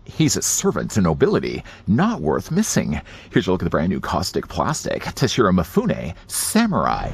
He's a servant to nobility, not worth missing. Here's a look at the brand new Kaustic Plastik, Toshiro Mifune, Samurai.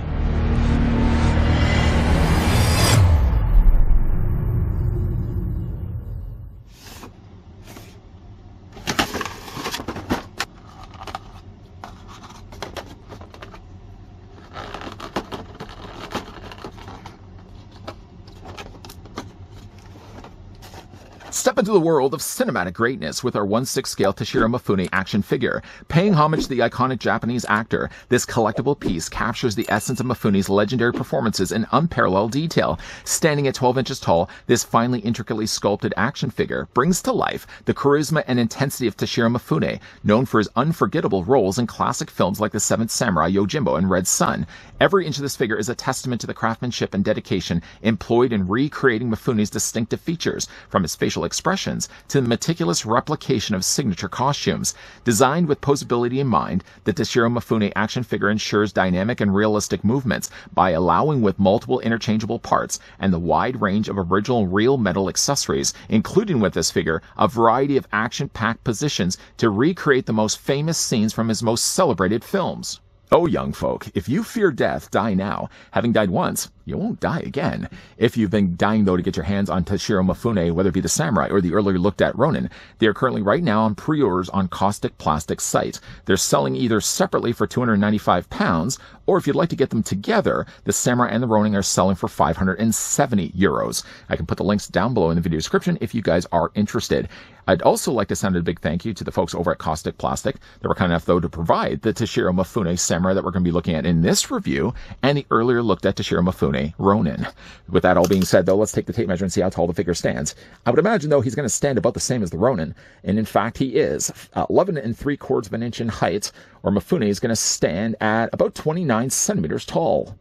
Step into the world of cinematic greatness with our 1/6 scale Toshiro Mifune action figure. Paying homage to the iconic Japanese actor, this collectible piece captures the essence of Mifune's legendary performances in unparalleled detail. Standing at 12 inches tall, this finely intricately sculpted action figure brings to life the charisma and intensity of Toshiro Mifune, known for his unforgettable roles in classic films like The Seventh Samurai, Yojimbo, and Red Sun. Every inch of this figure is a testament to the craftsmanship and dedication employed in recreating Mifune's distinctive features, from his facial expressions to the meticulous replication of signature costumes. Designed with posability in mind, the Toshiro Mifune action figure ensures dynamic and realistic movements by allowing with multiple interchangeable parts and the wide range of original real metal accessories, including with this figure a variety of action-packed positions to recreate the most famous scenes from his most celebrated films. Oh, young folk, if you fear death, die now. Having died once, you won't die again. If you've been dying, though, to get your hands on Toshiro Mifune, whether it be the Samurai or the earlier looked at Ronin, they are currently right now on pre-orders on Kaustic Plastik's site. They're selling either separately for £295, or if you'd like to get them together, the Samurai and the Ronin are selling for €570. I can put the links down below in the video description if you guys are interested. I'd also like to send a big thank you to the folks over at Kaustic Plastik. They were kind enough, though, to provide the Toshiro Mifune Samurai that we're going to be looking at in this review, and the earlier looked at Toshiro Mifune Ronin. With that all being said, though, let's take the tape measure and see how tall the figure stands. I would imagine, though, he's going to stand about the same as the Ronin, and in fact he is. 11 3/4 of an inch in height, or Mifune is going to stand at about 29 centimeters tall.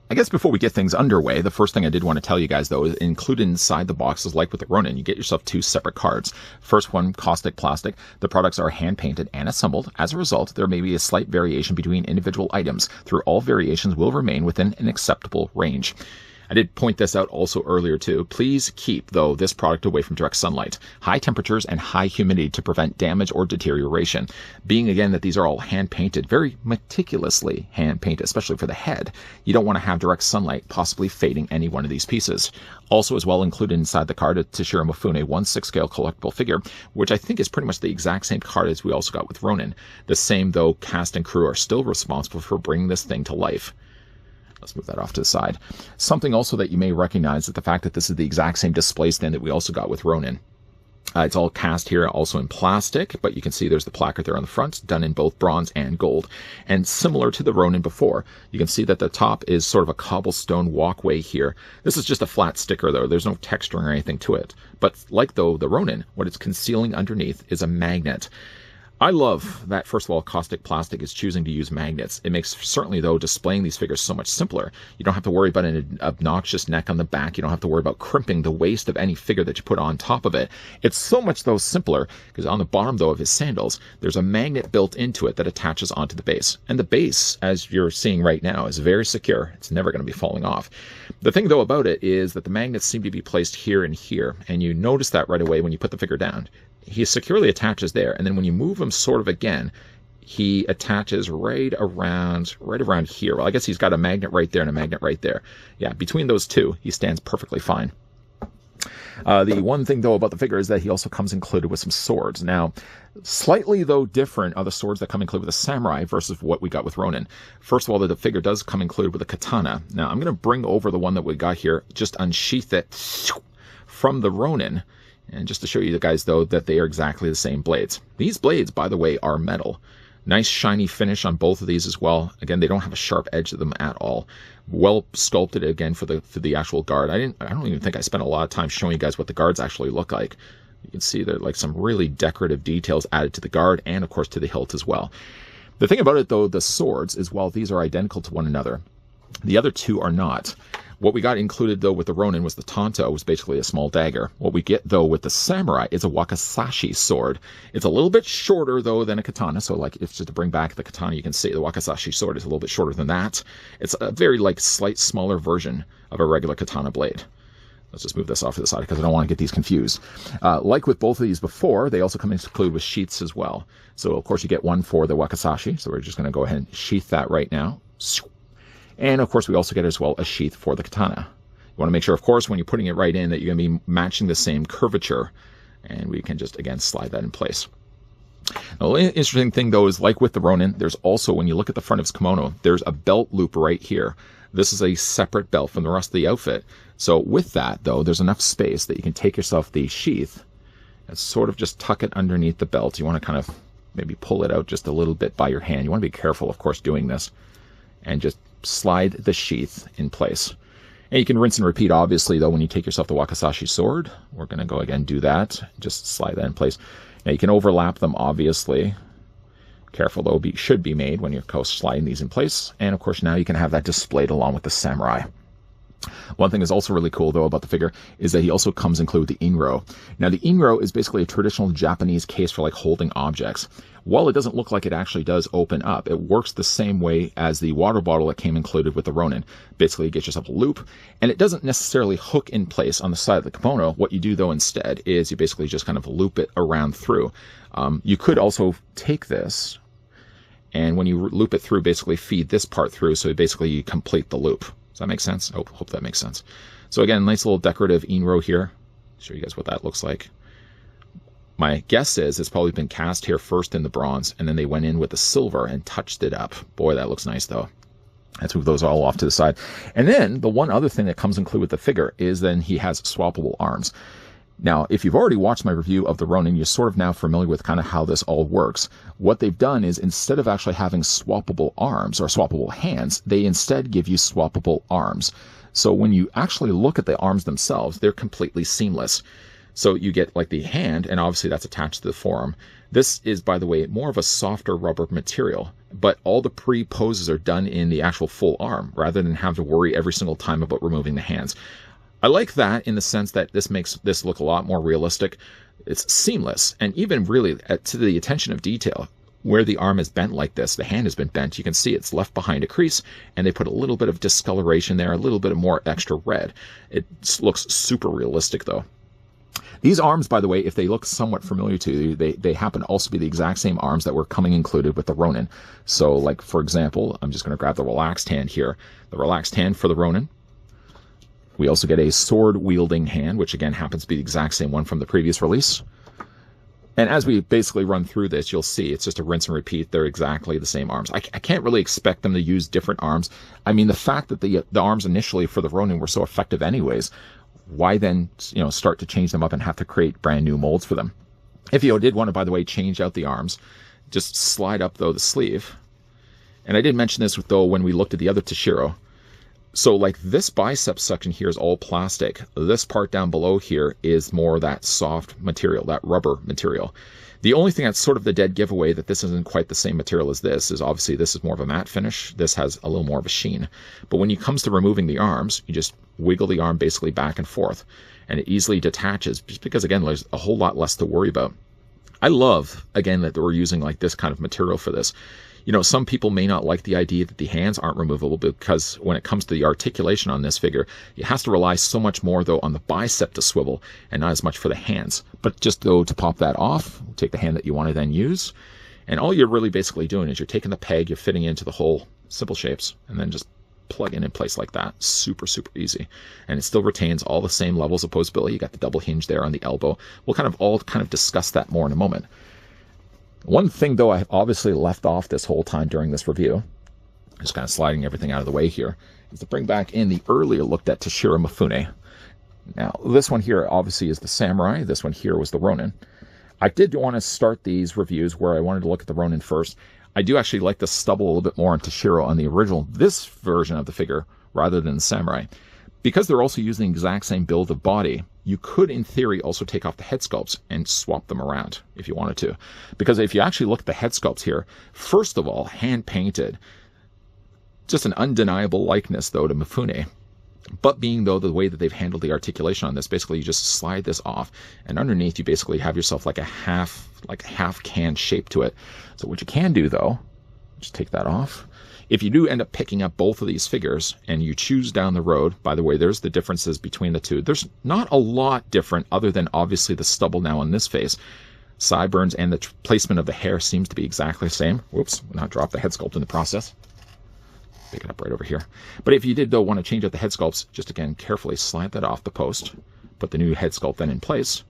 I guess before we get things underway, the first thing I did want to tell you guys, though, is included inside the box is like with the Ronin, you get yourself 2 separate cards. First one, Kaustic Plastik. The products are hand-painted and assembled. As a result, there may be a slight variation between individual items. Through all variations will remain within an acceptable range. I did point this out also earlier too. Please keep, though, this product away from direct sunlight, high temperatures, and high humidity to prevent damage or deterioration. Being, again, that these are all hand-painted, very meticulously hand-painted, especially for the head, you don't want to have direct sunlight possibly fading any one of these pieces. Also, as well, included inside the card, a Toshiro Mifune 1/6 scale collectible figure, which I think is pretty much the exact same card as we also got with Ronin. The same, though, cast and crew are still responsible for bringing this thing to life. Let's move that off to the side. Something also that you may recognize is the fact that this is the exact same display stand that we also got with Ronin. It's all cast here also in plastic, but you can see there's the placard there on the front, done in both bronze and gold. And similar to the Ronin before, you can see that the top is sort of a cobblestone walkway here. This is just a flat sticker, though. There's no texturing or anything to it. But like, though, the Ronin, what it's concealing underneath is a magnet. I love that, first of all, Kaustic Plastik is choosing to use magnets. It makes, certainly, though, displaying these figures so much simpler. You don't have to worry about an obnoxious neck on the back. You don't have to worry about crimping the waist of any figure that you put on top of it. It's so much, though, simpler, because on the bottom, though, of his sandals, there's a magnet built into it that attaches onto the base. And the base, as you're seeing right now, is very secure. It's never going to be falling off. The thing, though, about it is that the magnets seem to be placed here and here, and you notice that right away when you put the figure down. He securely attaches there, and then when you move him sort of again, he attaches right around here. Well, I guess he's got a magnet right there and a magnet right there. Yeah, between those two, he stands perfectly fine. The one thing, though, about the figure is that he also comes included with some swords. Now, slightly, though, different are the swords that come included with the Samurai versus what we got with Ronin. First of all, the figure does come included with a katana. Now, I'm going to bring over the one that we got here, just unsheath it from the Ronin. And just to show you guys, though, that they are exactly the same blades. These blades, by the way, are metal. Nice shiny finish on both of these as well. Again, they don't have a sharp edge to them at all. Well sculpted, again, for the actual guard. I don't even think I spent a lot of time showing you guys what the guards actually look like. You can see there like some really decorative details added to the guard and, of course, to the hilt as well. The thing about it, though, the swords, is while these are identical to one another, the other two are not. What we got included, though, with the Ronin was the Tonto, was basically a small dagger. What we get, though, with the Samurai is a Wakizashi sword. It's a little bit shorter, though, than a katana. So, like, if just to bring back the katana, you can see the Wakizashi sword is a little bit shorter than that. It's a very, like, slight smaller version of a regular katana blade. Let's just move this off to the side because I don't want to get these confused. Like with both of these before, they also come included with sheaths as well. So, of course, you get one for the wakizashi. So we're just going to go ahead and sheath that right now. And, of course, we also get as well a sheath for the katana. You want to make sure, of course, when you're putting it right in that you're going to be matching the same curvature. And we can just, again, slide that in place. Now, the interesting thing, though, is like with the Ronin, there's also, when you look at the front of his kimono, there's a belt loop right here. This is a separate belt from the rest of the outfit. So with that, though, there's enough space that you can take yourself the sheath and sort of just tuck it underneath the belt. You want to kind of maybe pull it out just a little bit by your hand. You want to be careful, of course, doing this. And just slide the sheath in place. And you can rinse and repeat, obviously, though, when you take yourself the wakizashi sword. We're going to go again do that. Just slide that in place. Now, you can overlap them, obviously. Careful, though, should be made when you're sliding these in place. And, of course, now you can have that displayed along with the samurai. One thing that's also really cool, though, about the figure is that he also comes included with the inro. Now, the inro is basically a traditional Japanese case for, like, holding objects. While it doesn't look like it actually does open up, it works the same way as the water bottle that came included with the Ronin. Basically, you get yourself a loop, and it doesn't necessarily hook in place on the side of the kimono. What you do, though, instead is you basically just kind of loop it around through. You could also take this, and when you loop it through, basically feed this part through, so basically you complete the loop. Does that make sense? Oh, hope that makes sense. So again, nice little decorative inro here. Show you guys what that looks like. My guess is it's probably been cast here first in the bronze, and then they went in with the silver and touched it up. Boy, that looks nice, though. Let's move those all off to the side. And then the one other thing that comes included with the figure is then he has swappable arms. Now, if you've already watched my review of the Ronin, you're sort of now familiar with kind of how this all works. What they've done is instead of actually having swappable arms or swappable hands, they instead give you swappable arms. So when you actually look at the arms themselves, they're completely seamless. So you get like the hand, and obviously that's attached to the forearm. This is, by the way, more of a softer rubber material, but all the pre-poses are done in the actual full arm rather than have to worry every single time about removing the hands. I like that in the sense that this makes this look a lot more realistic. It's seamless, and even really to the attention of detail, where the arm is bent like this, the hand has been bent, you can see it's left behind a crease, and they put a little bit of discoloration there, a little bit of more extra red. It looks super realistic, though. These arms, by the way, if they look somewhat familiar to you, they happen to also be the exact same arms that were coming included with the Ronin. So, like, for example, I'm just going to grab the relaxed hand here. The relaxed hand for the Ronin. We also get a sword-wielding hand, which again happens to be the exact same one from the previous release. And as we basically run through this, you'll see it's just a rinse and repeat. They're exactly the same arms. I can't really expect them to use different arms. I mean, the fact that the arms initially for the Ronin were so effective anyways, why then, start to change them up and have to create brand new molds for them? If you did want to, by the way, change out the arms, just slide up, though, the sleeve. And I did mention this, though, when we looked at the other Toshiro. So like this bicep section here is all plastic. This part down below here is more that soft material, that rubber material. The only thing that's sort of the dead giveaway that this isn't quite the same material as this is obviously this is more of a matte finish. This has a little more of a sheen. But when it comes to removing the arms, you just wiggle the arm basically back and forth, and it easily detaches just because, again, there's a whole lot less to worry about. I love, again, that we're using like this kind of material for this. Some people may not like the idea that the hands aren't removable because when it comes to the articulation on this figure, it has to rely so much more, though, on the bicep to swivel and not as much for the hands. But just, though, to pop that off, take the hand that you want to then use. And all you're really basically doing is you're taking the peg, you're fitting into the hole, simple shapes, and then just plug in place like that. Super, super easy. And it still retains all the same levels of posability. You got the double hinge there on the elbow. We'll all discuss that more in a moment. One thing, though, I obviously left off this whole time during this review, just kind of sliding everything out of the way here, is to bring back in the earlier looked at Toshiro Mifune. Now, this one here obviously is the samurai. This one here was the Ronin. I did want to start these reviews where I wanted to look at the Ronin first. I do actually like the stubble a little bit more on Toshiro on the original, this version of the figure, rather than the samurai. Because they're also using the exact same build of body, you could, in theory, also take off the head sculpts and swap them around if you wanted to. Because if you actually look at the head sculpts here, first of all, hand-painted. Just an undeniable likeness, though, to Mifune. But being, though, the way that they've handled the articulation on this, basically you just slide this off, and underneath you basically have yourself like a half can shape to it. So what you can do, though, just take that off. If you do end up picking up both of these figures and you choose down the road, by the way, there's the differences between the two. There's not a lot different other than obviously the stubble now on this face. Sideburns and the placement of the hair seems to be exactly the same. Whoops, not drop the head sculpt in the process. Pick it up right over here. But if you did, though, want to change out the head sculpts, just again, carefully slide that off the post. Put the new head sculpt then in place.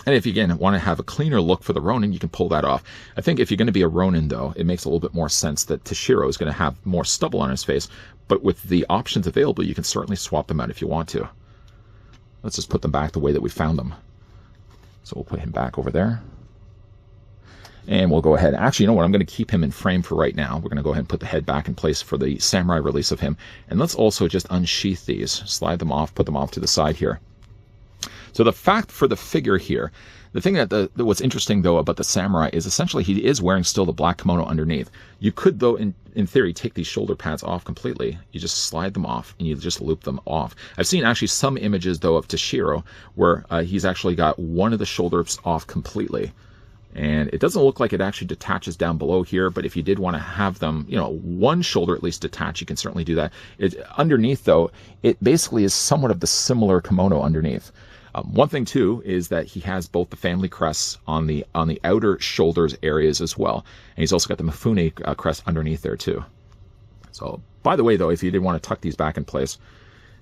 And if you, again, want to have a cleaner look for the Ronin, you can pull that off. I think if you're going to be a Ronin, though, it makes a little bit more sense that Toshiro is going to have more stubble on his face. But with the options available, you can certainly swap them out if you want to. Let's just put them back the way that we found them. So we'll put him back over there. And we'll go ahead. Actually, you know what? I'm going to keep him in frame for right now. We're going to go ahead and put the head back in place for the samurai release of him. And let's also just unsheath these. Slide them off, put them off to the side here. So the fact for the figure here, the thing that what's interesting, though, about the samurai is essentially he is wearing still the black kimono underneath. You could, though, in theory, take these shoulder pads off completely. You just slide them off and you just loop them off. I've seen actually some images, though, of Toshiro where he's actually got one of the shoulders off completely. And it doesn't look like it actually detaches down below here, but if you did want to have them, you know, one shoulder at least detach, you can certainly do that. Underneath, though, it basically is somewhat of the similar kimono underneath. One thing, too, is that he has both the family crests on the outer shoulders areas as well. And he's also got the Mifune crest underneath there, too. So, by the way, though, if you did want to tuck these back in place,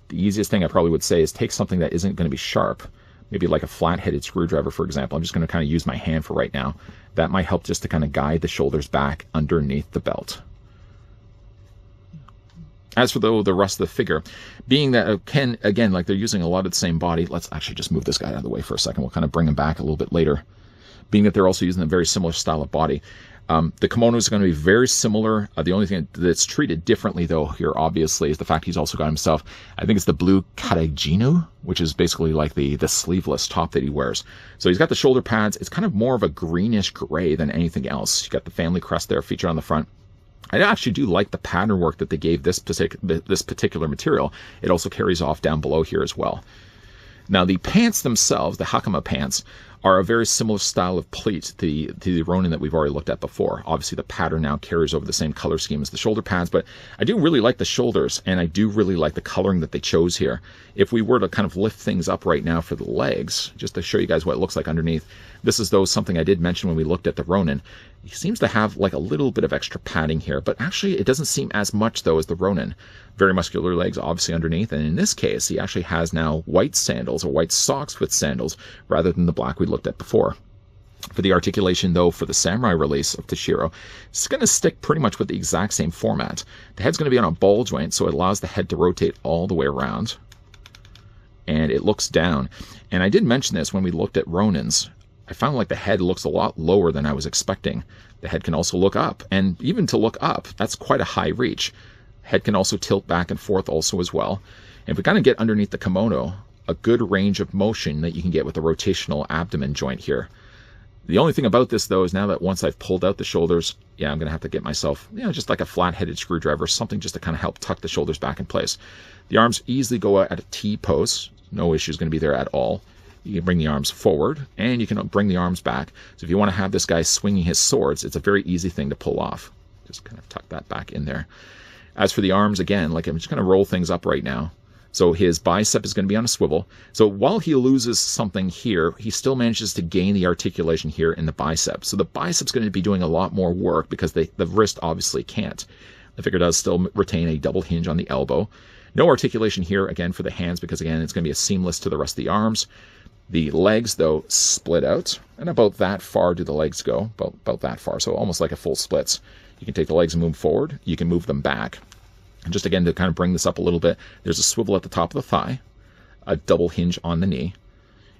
the easiest thing I probably would say is take something that isn't going to be sharp. Maybe like a flat-headed screwdriver, for example. I'm just going to kind of use my hand for right now. That might help just to kind of guide the shoulders back underneath the belt. As for the rest of the figure, being that, again, like they're using a lot of the same body, let's actually just move this guy out of the way for a second. We'll kind of bring him back a little bit later. Being that they're also using a very similar style of body. The kimono is going to be very similar. The only thing that's treated differently, though, here, obviously, is the fact he's also got himself, I think it's the blue kareginu, which is basically like the sleeveless top that he wears. So he's got the shoulder pads. It's kind of more of a greenish gray than anything else. You got the family crest there featured on the front. I actually do like the pattern work that they gave this particular material. It also carries off down below here as well. Now, the pants themselves, the hakama pants, are a very similar style of pleat to the Ronin that we've already looked at before. Obviously, the pattern now carries over the same color scheme as the shoulder pads, but I do really like the shoulders, and I do really like the coloring that they chose here. If we were to kind of lift things up right now for the legs, just to show you guys what it looks like underneath, this is, though, something I did mention when we looked at the Ronin. He seems to have like a little bit of extra padding here, but actually it doesn't seem as much, though, as the Ronin. Very muscular legs, obviously, underneath, and in this case, he actually has now white sandals or white socks with sandals rather than the black we looked at before. For the articulation, though, for the samurai release of Toshiro, it's going to stick pretty much with the exact same format. The head's going to be on a ball joint, so it allows the head to rotate all the way around, and it looks down. And I did mention this when we looked at Ronins. I found like the head looks a lot lower than I was expecting. The head can also look up, and even to look up, that's quite a high reach. Head can also tilt back and forth also as well. And if we kind of get underneath the kimono, a good range of motion that you can get with the rotational abdomen joint here. The only thing about this, though, is now that once I've pulled out the shoulders, yeah, I'm going to have to get myself, you know, just like a flat-headed screwdriver, something just to kind of help tuck the shoulders back in place. The arms easily go at a T pose. No issue is going to be there at all. You can bring the arms forward, and you can bring the arms back. So if you want to have this guy swinging his swords, it's a very easy thing to pull off. Just kind of tuck that back in there. As for the arms, again, like I'm just going to roll things up right now. So his bicep is going to be on a swivel. So while he loses something here, he still manages to gain the articulation here in the bicep. So the bicep's going to be doing a lot more work because the wrist obviously can't. The figure does still retain a double hinge on the elbow. No articulation here, again, for the hands because, again, it's going to be a seamless to the rest of the arms. The legs, though, split out, and about that far do the legs go, about that far, so almost like a full splits. You can take the legs and move forward. You can move them back. And just, again, to kind of bring this up a little bit, there's a swivel at the top of the thigh, a double hinge on the knee.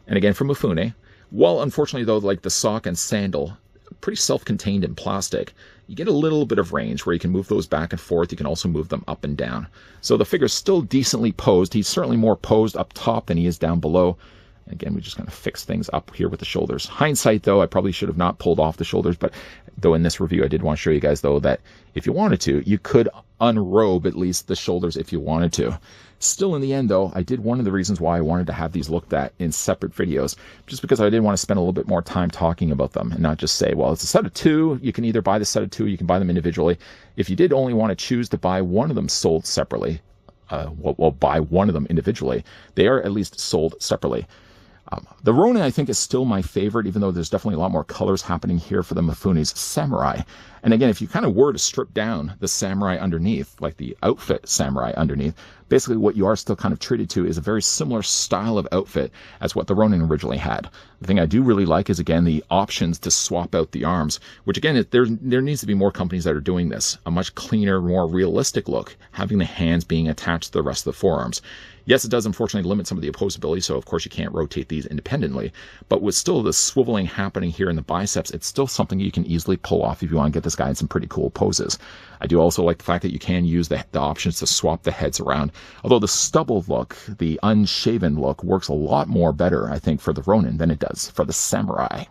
And again, for Mifune, while unfortunately, though, like the sock and sandal, pretty self-contained in plastic, you get a little bit of range where you can move those back and forth. You can also move them up and down. So the figure's still decently posed. He's certainly more posed up top than he is down below. Again, we just kind of fix things up here with the shoulders. Hindsight, though, I probably should have not pulled off the shoulders, but though in this review I did want to show you guys, though, that if you wanted to, you could unrobe at least the shoulders if you wanted to. Still, in the end, though, I did one of the reasons why I wanted to have these looked at in separate videos, just because I didn't want to spend a little bit more time talking about them and not just say, well, it's a set of two. You can either buy the set of two, you can buy them individually. If you did only want to choose to buy one of them sold separately, buy one of them individually, they are at least sold separately. The Ronin, I think, is still my favorite, even though there's definitely a lot more colors happening here for the Mifune's Samurai. And again, if you kind of were to strip down the Samurai underneath, like the outfit Samurai underneath, basically what you are still kind of treated to is a very similar style of outfit as what the Ronin originally had. The thing I do really like is, again, the options to swap out the arms, which, again, there needs to be more companies that are doing this. A much cleaner, more realistic look, having the hands being attached to the rest of the forearms. Yes, it does unfortunately limit some of the opposability, so of course you can't rotate these independently, but with still the swiveling happening here in the biceps, it's still something you can easily pull off if you want to get this guy in some pretty cool poses. I do also like the fact that you can use the options to swap the heads around, although the stubble look, the unshaven look, works a lot more better, I think, for the Ronin than it does for the Samurai.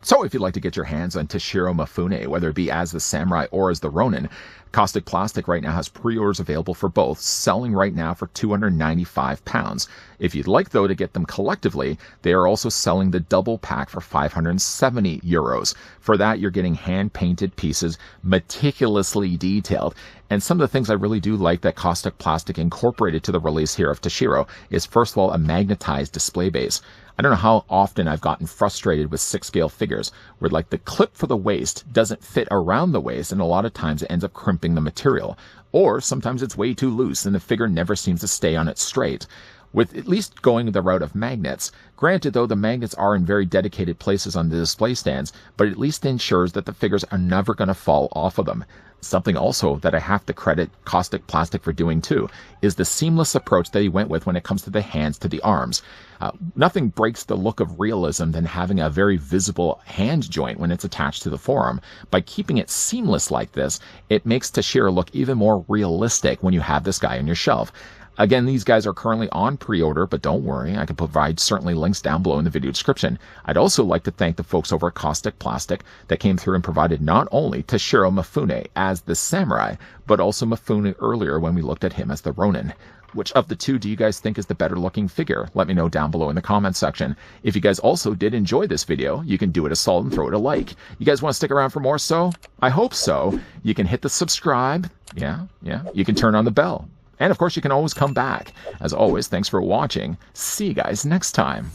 So if you'd like to get your hands on Toshiro Mifune, whether it be as the Samurai or as the Ronin, Kaustic Plastik right now has pre-orders available for both, selling right now for £295. If you'd like, though, to get them collectively, they are also selling the double pack for €570. For that, you're getting hand-painted pieces, meticulously detailed. And some of the things I really do like that Kaustic Plastik incorporated to the release here of Toshiro is, first of all, a magnetized display base. I don't know how often I've gotten frustrated with 6-scale figures where, like, the clip for the waist doesn't fit around the waist, and a lot of times it ends up crimping the material. Or sometimes it's way too loose and the figure never seems to stay on it straight. With at least going the route of magnets. Granted, though, the magnets are in very dedicated places on the display stands, but at least ensures that the figures are never going to fall off of them. Something also that I have to credit Kaustic Plastik for doing too is the seamless approach that he went with when it comes to the hands to the arms. Nothing breaks the look of realism than having a very visible hand joint when it's attached to the forearm. By keeping it seamless like this, it makes Toshiro look even more realistic when you have this guy on your shelf. Again, these guys are currently on pre-order, but don't worry, I can provide certainly links down below in the video description. I'd also like to thank the folks over at Kaustic Plastik that came through and provided not only Toshiro Mifune as the Samurai, but also Mifune earlier when we looked at him as the Ronin. Which of the two do you guys think is the better looking figure? Let me know down below in the comments section. If you guys also did enjoy this video, you can do it a solid and throw it a like. You guys want to stick around for more so? I hope so. You can hit the subscribe. Yeah. You can turn on the bell. And of course, you can always come back. As always, thanks for watching. See you guys next time.